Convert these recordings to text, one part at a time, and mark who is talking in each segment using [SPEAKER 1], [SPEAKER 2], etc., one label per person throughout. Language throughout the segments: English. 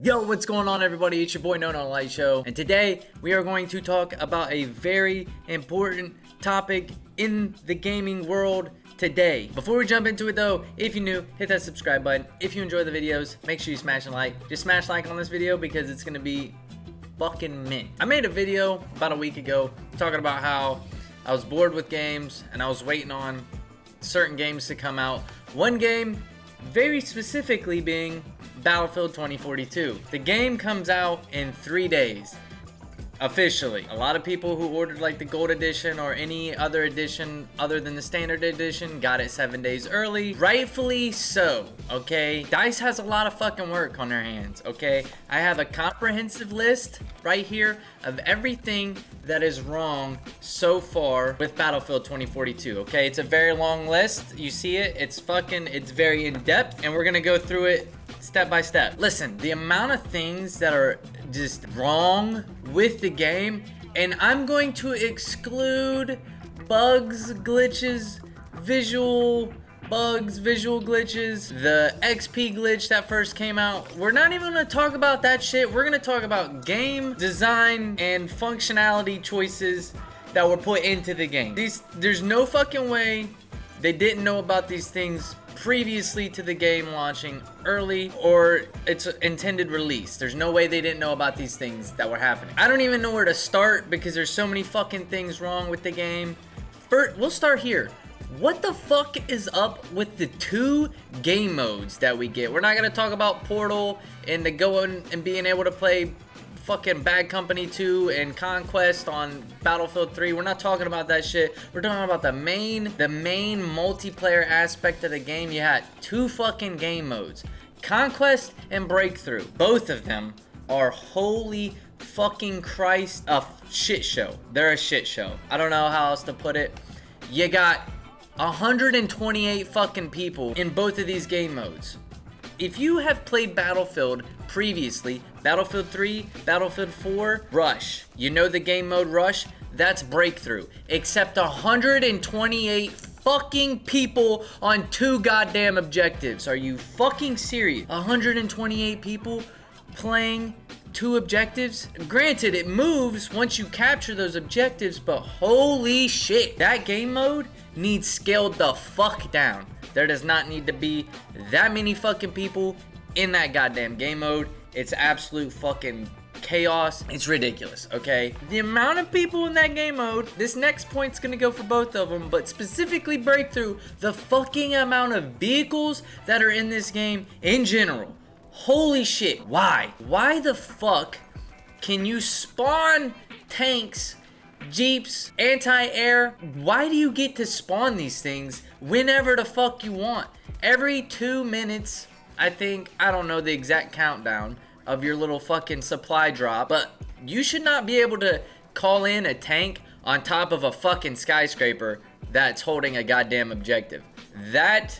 [SPEAKER 1] Yo, what's going on everybody? It's your boy Nonolightshow, and today we are going to talk about a very important topic in the gaming world today. Before we jump into it though, if you're new, hit that subscribe button. If you enjoy the videos, make sure you smash a like. Just smash like on this video because it's gonna be fucking mint. I made a video about a week ago talking about how I was bored with games and I was waiting on certain games to come out. One game very specifically being Battlefield 2042. The game comes out in 3 days. Officially. A lot of people who ordered like the gold edition or any other edition other than the standard edition got it 7 days early. Rightfully so, okay? DICE has a lot of fucking work on their hands, okay? I have a comprehensive list right here of everything that is wrong so far with Battlefield 2042, okay? It's a very long list. You see it? It's very in-depth, and we're gonna go through it step by step. Listen, the amount of things that are just wrong with the game, and I'm going to exclude bugs, glitches, visual glitches, the XP glitch that first came out. We're not even gonna talk about that shit. We're gonna talk about game design and functionality choices that were put into the game. There's no fucking way they didn't know about these things previously to the game launching early or its intended release. There's no way they didn't know about these things that were happening. I don't even know where to start because there's so many fucking things wrong with the game. First, we'll start here. What the fuck is up with the 2 game modes that we get? We're not gonna talk about Portal and the going and being able to play fucking Bad Company 2 and Conquest on Battlefield 3. We're not talking about that shit. We're talking about the main multiplayer aspect of the game. You had 2 fucking game modes, Conquest and Breakthrough. Both of them are holy fucking Christ a shit show. They're a shit show. I don't know how else to put it. You got 128 fucking people in both of these game modes. If you have played Battlefield previously, Battlefield 3, Battlefield 4, Rush. You know the game mode Rush? That's Breakthrough. Except 128 fucking people on 2 goddamn objectives. Are you fucking serious? 128 people playing 2 objectives? Granted, it moves once you capture those objectives, but holy shit, that game mode needs scaled the fuck down. There does not need to be that many fucking people in that goddamn game mode. It's absolute fucking chaos. It's ridiculous, okay? The amount of people in that game mode, this next point's gonna go for both of them, but specifically Breakthrough, the fucking amount of vehicles that are in this game in general. Holy shit, why? Why the fuck can you spawn tanks, jeeps, anti-air? Why do you get to spawn these things whenever the fuck you want? Every 2 minutes, I think, I don't know the exact countdown of your little fucking supply drop, but you should not be able to call in a tank on top of a fucking skyscraper that's holding a goddamn objective. That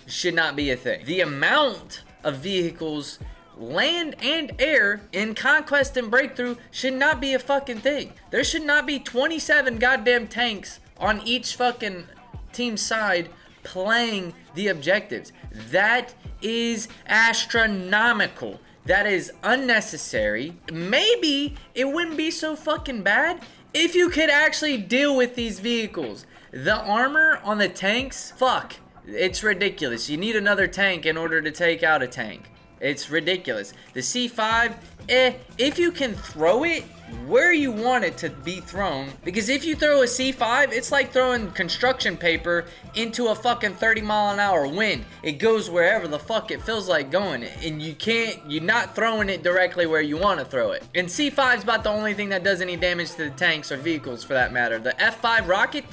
[SPEAKER 1] should not be a thing. The amount of vehicles, land and air, in Conquest and Breakthrough should not be a fucking thing. There should not be 27 goddamn tanks on each fucking team's side playing the objectives. That is astronomical. That is unnecessary. Maybe it wouldn't be so fucking bad if you could actually deal with these vehicles. The armor on the tanks, fuck, it's ridiculous. You need another tank in order to take out a tank. It's ridiculous. The C5, if you can throw it where you want it to be thrown, because if you throw a C5, it's like throwing construction paper into a fucking 30-mile-an-hour wind. It goes wherever the fuck it feels like going, and you're not throwing it directly where you want to throw it. And C5's about the only thing that does any damage to the tanks or vehicles for that matter. The F5 rocket,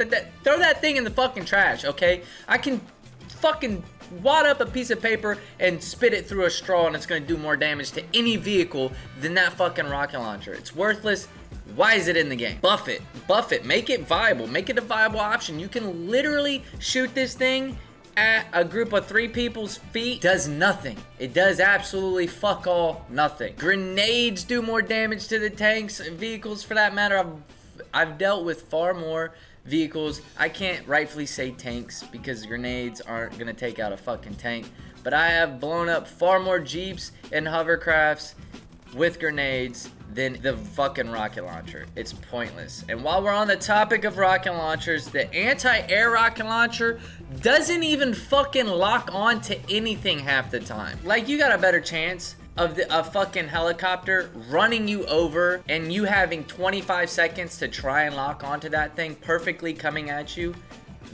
[SPEAKER 1] throw that thing in the fucking trash, okay? I can fucking wad up a piece of paper and spit it through a straw and it's gonna do more damage to any vehicle than that fucking rocket launcher. It's worthless. Why is it in the game? Buff it, make it viable, make it a viable option. You can literally shoot this thing at a group of 3 people's feet. Does nothing. It does absolutely fuck all nothing. Grenades do more damage to the tanks, vehicles for that matter. I've dealt with far more vehicles. I can't rightfully say tanks because grenades aren't gonna take out a fucking tank, but I have blown up far more Jeeps and hovercrafts with grenades than the fucking rocket launcher. It's pointless. And while we're on the topic of rocket launchers, the anti-air rocket launcher doesn't even fucking lock on to anything half the time. Like, you got a better chance of a fucking helicopter running you over and you having 25 seconds to try and lock onto that thing perfectly coming at you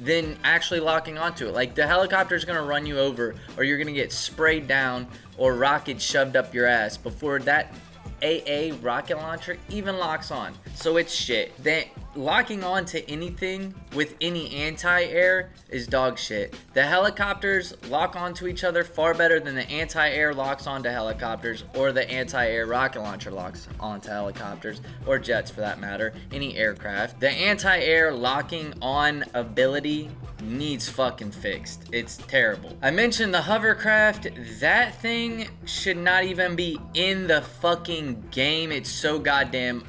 [SPEAKER 1] than actually locking onto it. Like, the helicopter's gonna run you over, or you're gonna get sprayed down or rockets shoved up your ass before that AA rocket launcher even locks on. So it's shit. That locking on to anything with any anti-air is dog shit. The helicopters lock onto each other far better than the anti-air locks onto helicopters, or the anti-air rocket launcher locks onto helicopters, or jets for that matter, any aircraft. The anti-air locking on ability needs fucking fixed. It's terrible. I mentioned the hovercraft. That thing should not even be in the fucking game. It's so goddamn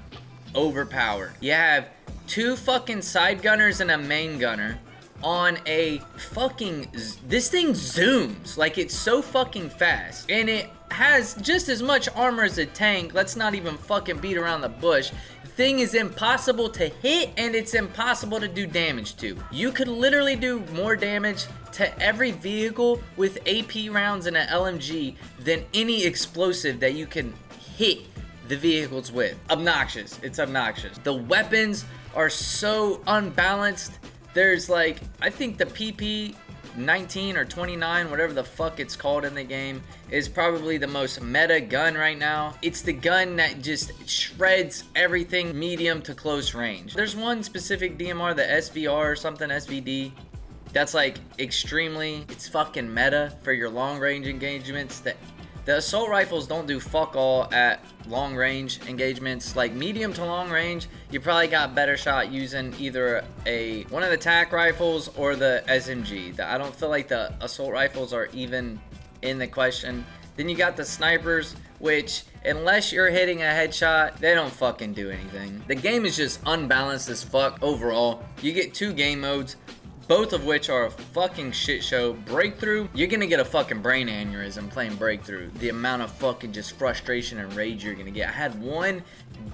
[SPEAKER 1] overpowered. You have 2 fucking side gunners and a main gunner on a fucking... This thing zooms. Like, it's so fucking fast. And it has just as much armor as a tank. Let's not even fucking beat around the bush. Thing is impossible to hit, and it's impossible to do damage to. You could literally do more damage to every vehicle with AP rounds and an LMG than any explosive that you can hit the vehicles with. Obnoxious. It's obnoxious. The weapons are so unbalanced. There's like, I think the PP 19 or 29, whatever the fuck it's called in the game, is probably the most meta gun right now. It's the gun that just shreds everything medium to close range. There's one specific DMR, the SVR or something, SVD, that's like extremely, it's fucking meta for your long range engagements. The assault rifles don't do fuck all at long range engagements. Like, medium to long range, you probably got better shot using either one of the tac rifles or the SMG. I don't feel like the assault rifles are even in the question. Then you got the snipers, which, unless you're hitting a headshot, they don't fucking do anything. The game is just unbalanced as fuck overall. You get 2 game modes, both of which are a fucking shit show. Breakthrough, you're gonna get a fucking brain aneurysm playing Breakthrough. The amount of fucking just frustration and rage you're gonna get. I had one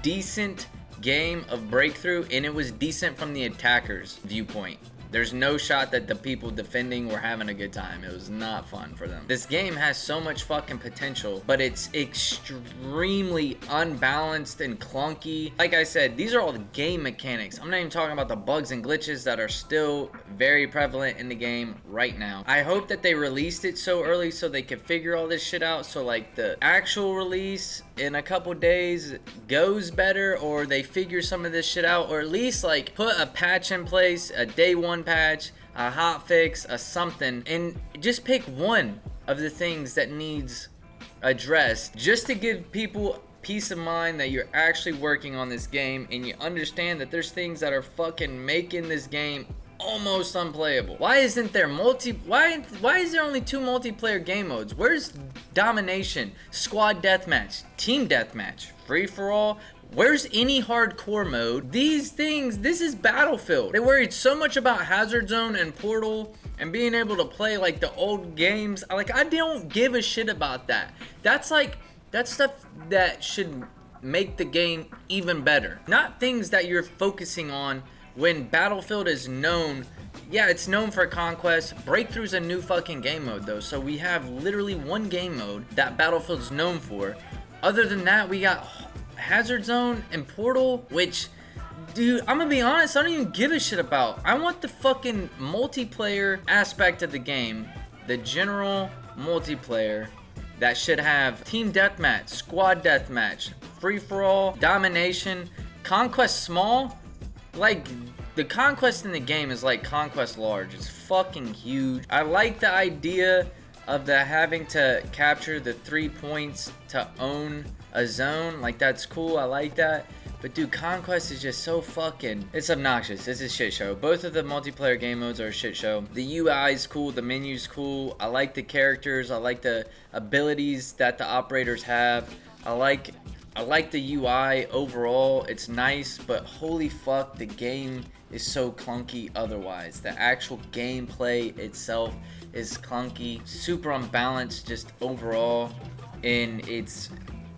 [SPEAKER 1] decent game of Breakthrough, and it was decent from the attacker's viewpoint. There's no shot that the people defending were having a good time. It was not fun for them. This game has so much fucking potential, but it's extremely unbalanced and clunky. Like I said, these are all the game mechanics. I'm not even talking about the bugs and glitches that are still very prevalent in the game right now. I hope that they released it so early so they could figure all this shit out, so like the actual release in a couple days goes better, or they figure some of this shit out, or at least like put a patch in place, a day 1 patch, a hot fix, a something, and just pick one of the things that needs addressed, just to give people peace of mind that you're actually working on this game and you understand that there's things that are fucking making this game almost unplayable. Why isn't there why is there only 2 multiplayer game modes? Where's domination, squad deathmatch, team deathmatch, free for all? Where's any hardcore mode? These things, this is Battlefield. They worried so much about Hazard Zone and Portal and being able to play like the old games. Like, I don't give a shit about that. That's stuff that should make the game even better. Not things that you're focusing on when Battlefield is known. Yeah, it's known for conquest. Breakthrough's a new fucking game mode though, so we have literally one game mode that Battlefield's known for. Other than that, we got Hazard Zone and Portal, which, dude, I'm gonna be honest, I don't even give a shit about. I want the fucking multiplayer aspect of the game, the general multiplayer that should have team deathmatch, squad deathmatch, free for all, domination, conquest small. Like, the conquest in the game is like conquest large. It's fucking huge. I like the idea of the having to capture the 3 points to own a zone. Like, that's cool. I like that. But dude, conquest is just so fucking, it's obnoxious. It's a shit show. Both of the multiplayer game modes are a shit show. The UI is cool, the menu's cool. I like the characters. I like the abilities that the operators have. I like I like the UI overall, it's nice, but holy fuck, the game is so clunky otherwise. The actual gameplay itself is clunky, super unbalanced just overall, and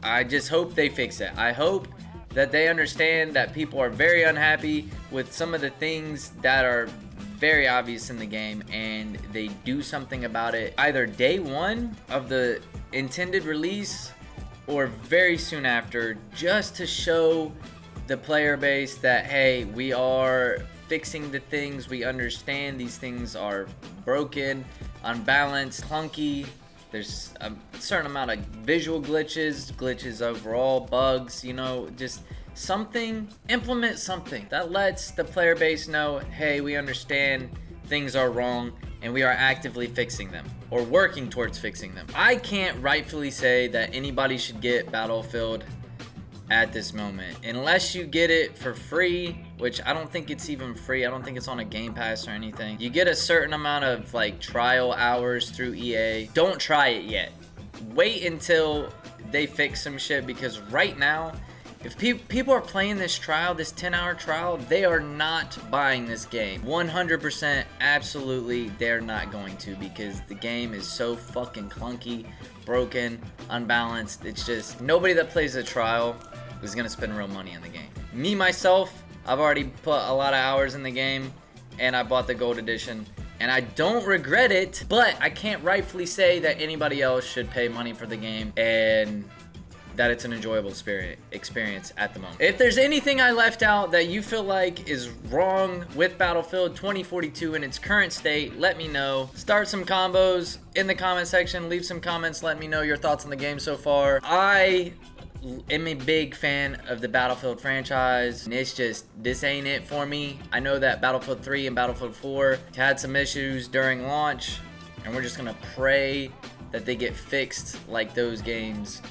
[SPEAKER 1] I just hope they fix it. I hope that they understand that people are very unhappy with some of the things that are very obvious in the game, and they do something about it either day one of the intended release or very soon after, just to show the player base that, hey, we are fixing the things, we understand these things are broken, unbalanced, clunky. There's a certain amount of visual glitches overall, bugs, you know, just something. Implement something that lets the player base know, hey, we understand things are wrong and we are actively fixing them or working towards fixing them. I can't rightfully say that anybody should get Battlefield at this moment unless you get it for free, which I don't think it's even free. I don't think it's on a Game Pass or anything. You get a certain amount of like trial hours through EA. Don't try it yet. Wait until they fix some shit, because right now, if people are playing this trial, this 10-hour trial, they are not buying this game. 100% absolutely they're not going to, because the game is so fucking clunky, broken, unbalanced. It's just, nobody that plays a trial is gonna spend real money on the game. Me, myself, I've already put a lot of hours in the game, and I bought the gold edition, and I don't regret it, but I can't rightfully say that anybody else should pay money for the game and that it's an enjoyable experience at the moment. If there's anything I left out that you feel like is wrong with Battlefield 2042 in its current state, let me know. Start some combos in the comment section. Leave some comments. Let me know your thoughts on the game so far. I am a big fan of the Battlefield franchise, and it's just, this ain't it for me. I know that Battlefield 3 and Battlefield 4 had some issues during launch, and we're just gonna pray that they get fixed like those games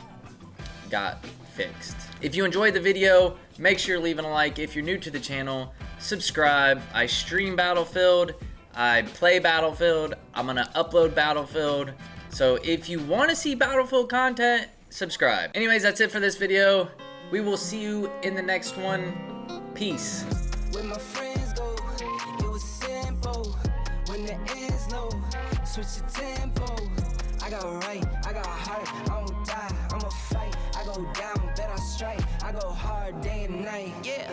[SPEAKER 1] got fixed. If you enjoyed the video, make sure you're leaving a like. If you're new to the channel, subscribe. I stream Battlefield, I play Battlefield, I'm gonna upload Battlefield, so if you want to see Battlefield content, subscribe. Anyways, that's it for this video. We will see you in the next one. Peace.
[SPEAKER 2] When my friends go, it was simple. When the ends low, switch the tempo. I got right, I got heart, I won't die, I'ma fight. I go down, bet I strike, I go hard day and night. Yeah.